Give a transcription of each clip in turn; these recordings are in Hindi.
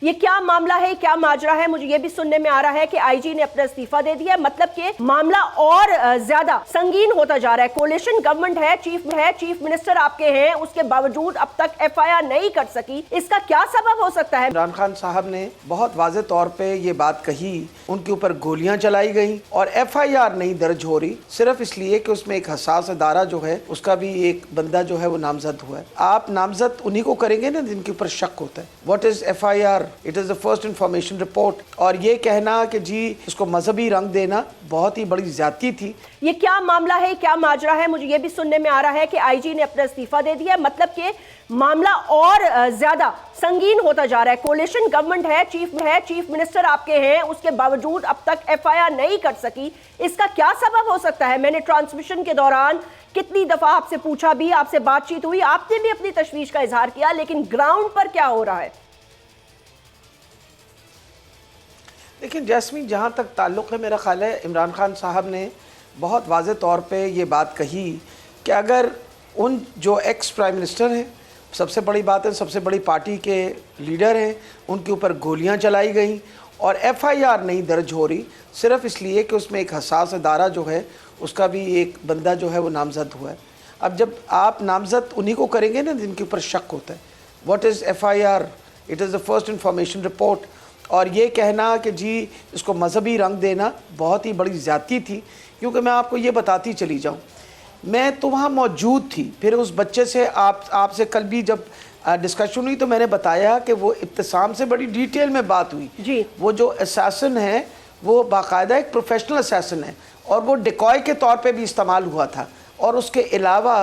ये क्या मामला है, क्या माजरा है? मुझे ये भी सुनने में आ रहा है कि आईजी ने अपना इस्तीफा दे दिया, मतलब कि मामला और ज्यादा संगीन होता जा रहा है। कोalition गवर्नमेंट है, चीफ मिनिस्टर आपके हैं, उसके बावजूद अब तक एफआईआर नहीं कर सकी। इसका क्या सबब हो सकता है? इमरान खान साहब ने बहुत वाज़ेह तौर पे ये बात कही, उनके ऊपर गोलियां चलाई गई और एफआईआर नहीं दर्ज हो रही, सिर्फ इसलिए कि उसमें एक हसास अदारा जो है उसका भी एक बंदा जो है वो नामजद हुआ है। आप नामजद उन्हीं को करेंगे ना जिनके ऊपर शक होता है। What is FIR? It is the first information report. और ये कहना कि जी इसको मजहबी रंग देना बहुत ही बड़ी ज्यादती थी। ये क्या मामला है, क्या माजरा है? मुझे ये भी सुनने में आ रहा है कि आईजी ने अपना इस्तीफा दे दिया, मतलब कि मामला और ज्यादा संगीन होता जा रहा है। कोalition गवर्नमेंट है, चीफ मिनिस्टर आपके हैं, उसके बावजूद अब तक एफआईआर नहीं कर सकी। इसका क्या सबब हो सकता है? मैंने ट्रांसमिशन के दौरान कितनी दफा आपसे पूछा भी, आपसे बातचीत हुई, आपने भी अपनी तशवीश का इजहार किया, लेकिन ग्राउंड पर क्या हो रहा है? लेकिन जैस्मीन, जहाँ तक ताल्लुक़ है, मेरा ख्याल है इमरान खान साहब ने बहुत वाज़ेह तौर पे ये बात कही कि अगर उन जो एक्स प्राइम मिनिस्टर हैं, सबसे बड़ी बात है सबसे बड़ी पार्टी के लीडर हैं, उनके ऊपर गोलियां चलाई गई और एफआईआर नहीं दर्ज हो रही, सिर्फ इसलिए कि उसमें एक हसास अदारा जो है उसका भी एक बंदा जो है वो नामजद हुआ है। अब जब आप नामजद उन्हीं को करेंगे ना जिनके ऊपर शक होता है। What is FIR? It is the first information report. और ये कहना कि जी इसको मजहबी रंग देना बहुत ही बड़ी ज़्यादती थी, क्योंकि मैं आपको ये बताती चली जाऊँ, मैं तो वहाँ मौजूद थी। फिर उस बच्चे से आपसे कल भी जब डिस्कशन हुई तो मैंने बताया कि वो इब्तिसाम से बड़ी डिटेल में बात हुई जी। वो जो असैसिन है वो बाकायदा एक प्रोफेशनल असैसिन है और वो डिकॉय के तौर पे भी इस्तेमाल हुआ था। और उसके अलावा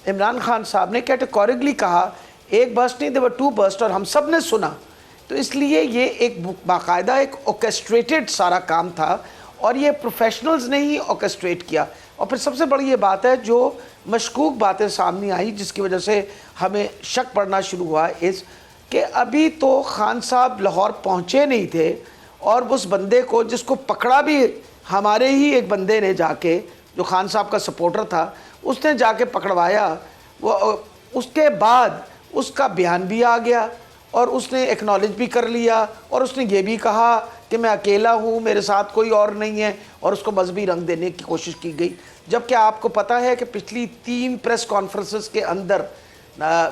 इमरान खान साहब ने कैटेगोरिकली कहा, एक बर्स्ट नहीं, देवर 2 बर्स्ट, और हम सब ने सुना। तो इसलिए ये एक बाकायदा एक ऑर्केस्ट्रेटेड सारा काम था और ये प्रोफेशनल्स ने ही ऑर्केस्ट्रेट किया। और फिर सबसे बड़ी ये बात है जो मशकूक बातें सामने आई जिसकी वजह से हमें शक पड़ना शुरू हुआ इस कि अभी तो खान साहब लाहौर पहुँचे नहीं थे और उस बंदे को जिसको पकड़ा भी हमारे ही एक बंदे ने जाके, जो खान साहब का सपोर्टर था, उसने जाके पकड़वाया। वो उसके बाद उसका बयान भी आ गया और उसने एक्नॉलेज भी कर लिया और उसने ये भी कहा कि मैं अकेला हूँ, मेरे साथ कोई और नहीं है, और उसको मजहबी रंग देने की कोशिश की गई। जबकि आपको पता है कि पिछली 3 प्रेस कॉन्फ्रेंसेस के अंदर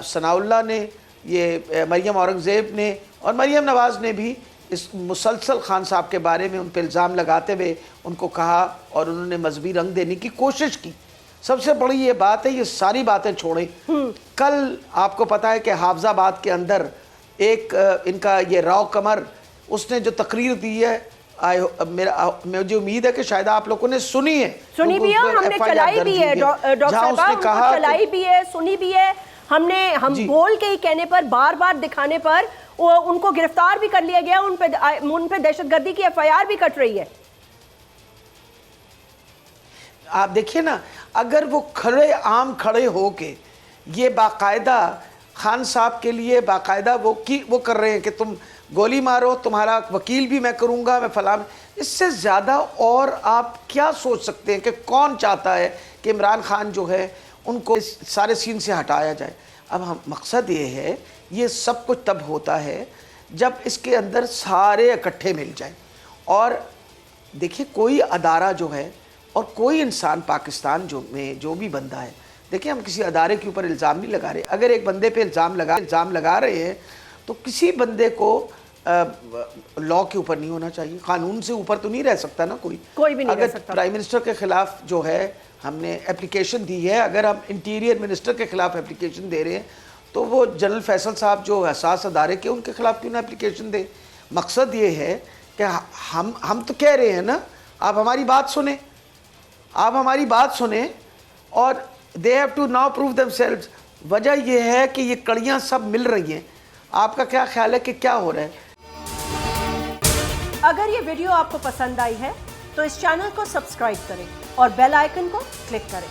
सनाउल्लाह ने, ये मरियम औरंगज़ेब ने और मरियम नवाज़ ने भी इस मुसलसल खान साहब के बारे में उन पर इल्ज़ाम लगाते हुए उनको कहा और उन्होंने मजहबी रंग देने की कोशिश की। सबसे बड़ी ये बात है, ये सारी बातें छोड़ें, कल आपको पता है कि हाफजाबाद के अंदर एक इनका ये राव कमर, उसने जो तकरीर दी है, मुझे उम्मीद है कि शायद आप लोगों ने सुनी है, सुनी भी है, हमने चलाई भी है, डॉक्टर साहब चलाई भी है, सुनी भी है। हम बोल के ही कहने पर, बार बार दिखाने पर उनको गिरफ्तार भी कर लिया गया, उन पे दहशतगर्दी की एफआईआर भी कट रही है। आप देखिए ना, अगर वो खड़े होके ये बाकायदा खान साहब के लिए बाकायदा वो कर रहे हैं कि तुम गोली मारो, तुम्हारा वकील भी मैं करूँगा, मैं फलां, इससे ज़्यादा और आप क्या सोच सकते हैं कि कौन चाहता है कि इमरान खान जो है उनको इस सारे सीन से हटाया जाए। अब हम मकसद ये है, ये सब कुछ तब होता है जब इसके अंदर सारे इकट्ठे मिल जाएं। और देखिए, कोई अदारा जो है और कोई इंसान पाकिस्तान में जो भी बंदा है, देखिए हम किसी अदारे के ऊपर इल्ज़ाम नहीं लगा रहे। अगर एक बंदे पे इल्ज़ाम लगा रहे हैं तो किसी बंदे को लॉ के ऊपर नहीं होना चाहिए, कानून से ऊपर तो नहीं रह सकता ना कोई भी नहीं रह सकता। प्राइम मिनिस्टर के ख़िलाफ़ जो है हमने एप्लीकेशन दी है, अगर हम इंटीरियर मिनिस्टर के ख़िलाफ़ एप्लीकेशन दे रहे हैं तो वो जनरल फैसल साहब जो हसास अदारे के, उनके ख़िलाफ़ क्यों ना एप्लीकेशन दे। मकसद ये है कि हम तो कह रहे हैं ना, आप हमारी बात सुने और they have to now prove themselves. वजह यह है कि ये कड़ियाँ सब मिल रही हैं। आपका क्या ख्याल है कि क्या हो रहा है? अगर ये वीडियो आपको पसंद आई है तो इस चैनल को सब्सक्राइब करें और बेल आइकन को क्लिक करें।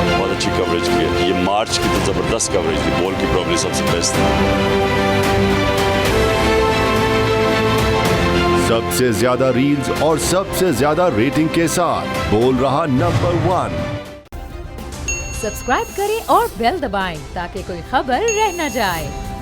बहुत अच्छी कवरेज की, ये मार्च की तो जबरदस्त कवरेज थी, बॉल की प्रॉब्लम सबसे बेस्ट थी। सबसे ज्यादा रील्स और सबसे ज्यादा रेटिंग के साथ बोल रहा नंबर 1। सब्सक्राइब करें और बेल दबाएं ताकि कोई खबर रह न जाए।